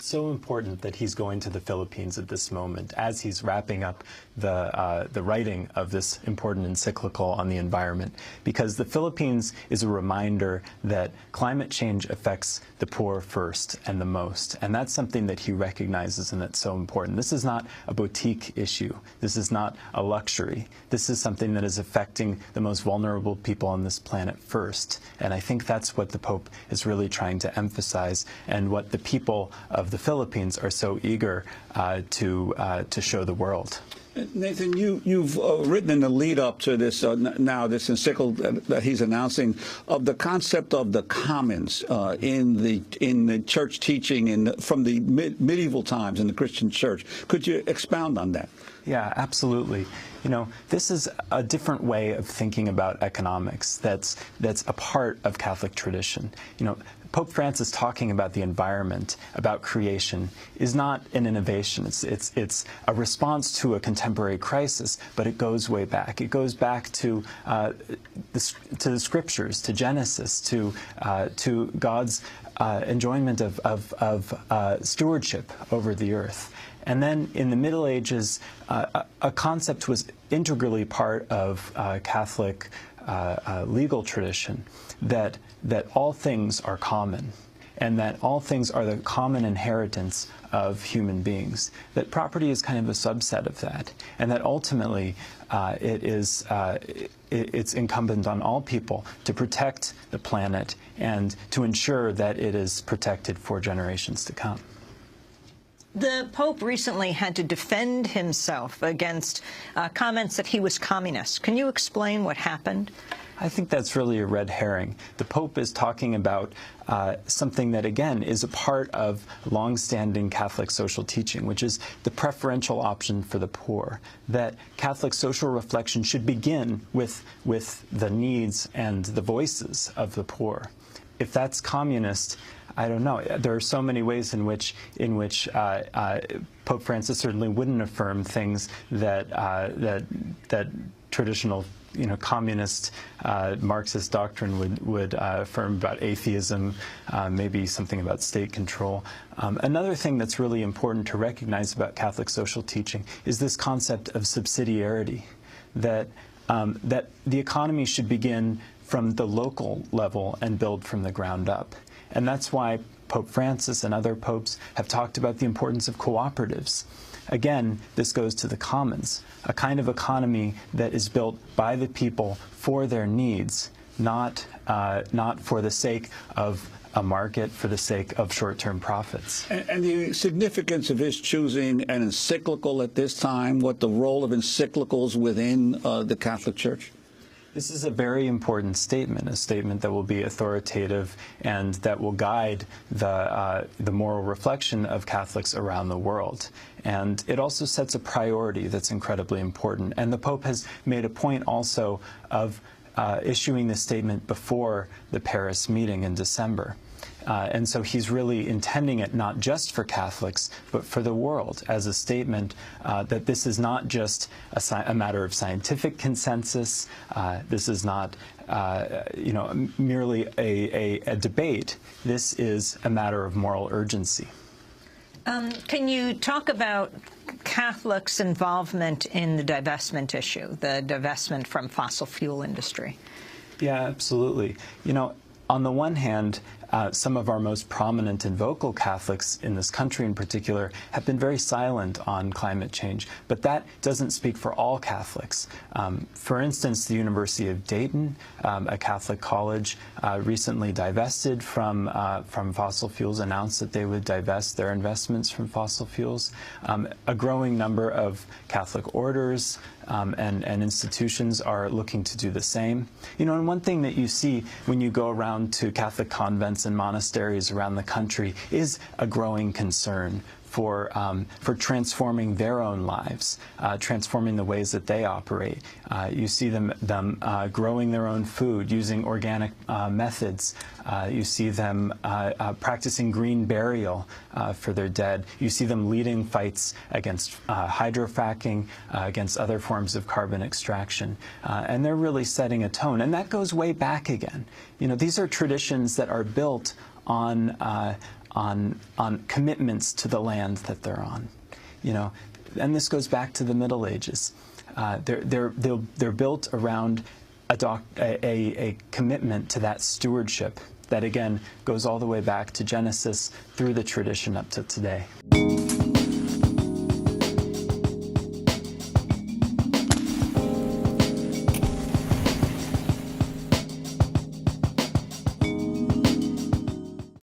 it's so important that he's going to the Philippines at this moment as he's wrapping up the writing of this important encyclical on the environment, because the Philippines is a reminder that climate change affects the poor first and the most, and that's something that he recognizes, and that's so important. This is not a boutique issue. This is not a luxury. This is something that is affecting the most vulnerable people on this planet first, and I think that's what the Pope is really trying to emphasize, and what the people of the Philippines are so eager to show the world. Nathan, you've written in the lead up to this this encyclical that he's announcing of the concept of the commons in the church teaching from the medieval times in the Christian church. Could you expound on that? Yeah, absolutely. You know, this is a different way of thinking about economics that's a part of Catholic tradition. You know, Pope Francis talking about the environment, about creation, is not an innovation. It's a response to a contemporary crisis, but it goes way back. It goes back to the scriptures, to Genesis, to God's enjoyment of stewardship over the earth. And then in the Middle Ages, a concept was integrally part of Catholic legal tradition, that all things are common, and that all things are the common inheritance of human beings, that property is kind of a subset of that, and that ultimately it's incumbent on all people to protect the planet and to ensure that it is protected for generations to come. The Pope recently had to defend himself against comments that he was communist. Can you explain what happened? I think that's really a red herring. The Pope is talking about something that, again, is a part of long-standing Catholic social teaching, which is the preferential option for the poor, that Catholic social reflection should begin with the needs and the voices of the poor. If that's communist, I don't know. There are so many ways in which Pope Francis certainly wouldn't affirm things that traditional, communist Marxist doctrine would affirm about atheism, maybe something about state control. Another thing that's really important to recognize about Catholic social teaching is this concept of subsidiarity, that the economy should begin from the local level and build from the ground up. And that's why Pope Francis and other popes have talked about the importance of cooperatives. Again, this goes to the commons, a kind of economy that is built by the people for their needs, not for the sake of a market, for the sake of short-term profits. And the significance of his choosing an encyclical at this time, what the role of encyclicals within the Catholic Church? This is a very important statement, a statement that will be authoritative and that will guide the moral reflection of Catholics around the world. And it also sets a priority that's incredibly important. And the Pope has made a point also of issuing this statement before the Paris meeting in December. And so he's really intending it not just for Catholics, but for the world, as a statement that this is not just a matter of scientific consensus. This is not merely a debate. This is a matter of moral urgency. Can you talk about Catholics' involvement in the divestment issue, the divestment from fossil fuel industry? Yeah, absolutely. On the one hand, some of our most prominent and vocal Catholics in this country in particular have been very silent on climate change, but that doesn't speak for all Catholics. For instance, the University of Dayton, a Catholic college, recently divested from fossil fuels, announced that they would divest their investments from fossil fuels. A growing number of Catholic orders and institutions are looking to do the same. And one thing that you see when you go around to Catholic convents and monasteries around the country is a growing concern for transforming their own lives, transforming the ways that they operate. You see them growing their own food, using organic methods. You see them practicing green burial for their dead. You see them leading fights against hydrofracking, against other forms of carbon extraction. And they're really setting a tone. And that goes way back again. These are traditions that are built on on commitments to the land that they're on. You know, and this goes back to the Middle Ages. They're built around a commitment to that stewardship that, again, goes all the way back to Genesis through the tradition up to today.